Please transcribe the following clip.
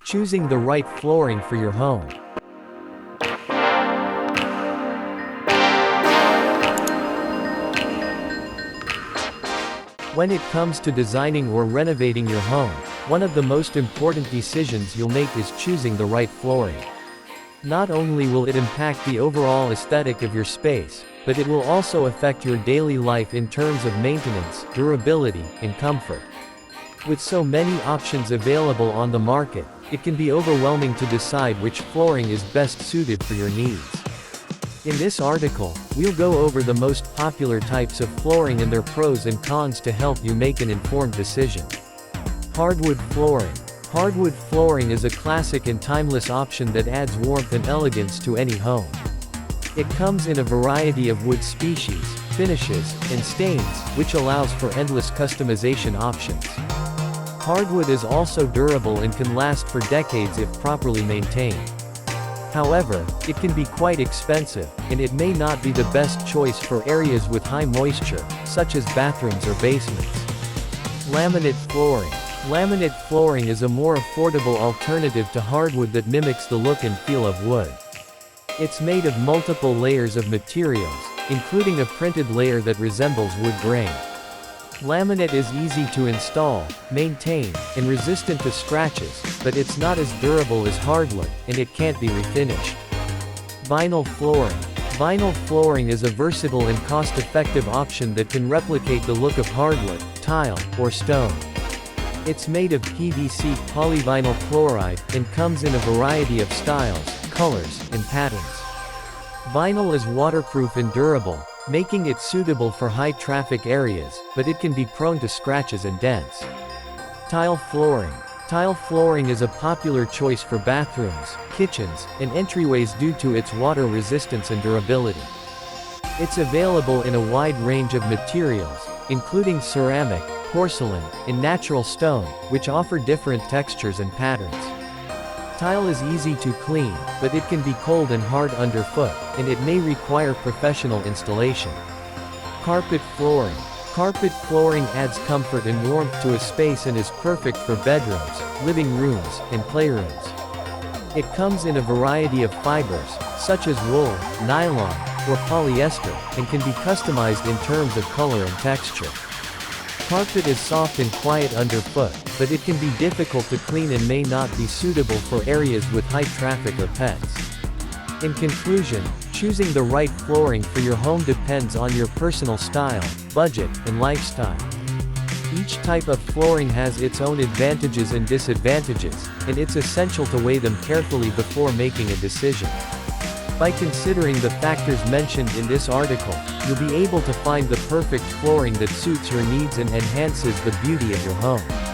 Choosing the right flooring for your home. When it comes to designing or renovating your home, one of the most important decisions you'll make is choosing the right flooring. Not only will it impact the overall aesthetic of your space, but it will also affect your daily life in terms of maintenance, durability, and comfort. With so many options available on the market, it can be overwhelming to decide which flooring is best suited for your needs. In this article, we'll go over the most popular types of flooring and their pros and cons to help you make an informed decision. Hardwood flooring. Hardwood flooring is a classic and timeless option that adds warmth and elegance to any home. It comes in a variety of wood species, finishes, and stains, which allows for endless customization options. Hardwood is also durable and can last for decades if properly maintained. However, it can be quite expensive, and it may not be the best choice for areas with high moisture, such as bathrooms or basements. Laminate flooring. Laminate flooring is a more affordable alternative to hardwood that mimics the look and feel of wood. It's made of multiple layers of materials, including a printed layer that resembles wood grain. Laminate is easy to install, maintain, and resistant to scratches, but it's not as durable as hardwood, and it can't be refinished. Vinyl flooring. Vinyl flooring is a versatile and cost-effective option that can replicate the look of hardwood, tile, or stone. It's made of PVC polyvinyl chloride, and comes in a variety of styles, colors, and patterns. Vinyl is waterproof and durable, making it suitable for high-traffic areas, but it can be prone to scratches and dents. Tile flooring. Tile flooring is a popular choice for bathrooms, kitchens, and entryways due to its water resistance and durability. It's available in a wide range of materials, including ceramic, porcelain, and natural stone, which offer different textures and patterns. Tile is easy to clean, but it can be cold and hard underfoot, and it may require professional installation. Carpet flooring. Carpet flooring adds comfort and warmth to a space and is perfect for bedrooms, living rooms, and playrooms. It comes in a variety of fibers, such as wool, nylon, or polyester, and can be customized in terms of color and texture. Carpet is soft and quiet underfoot, but it can be difficult to clean and may not be suitable for areas with high traffic or pets. In conclusion, choosing the right flooring for your home depends on your personal style, budget, and lifestyle. Each type of flooring has its own advantages and disadvantages, and it's essential to weigh them carefully before making a decision. By considering the factors mentioned in this article, you'll be able to find the perfect flooring that suits your needs and enhances the beauty of your home.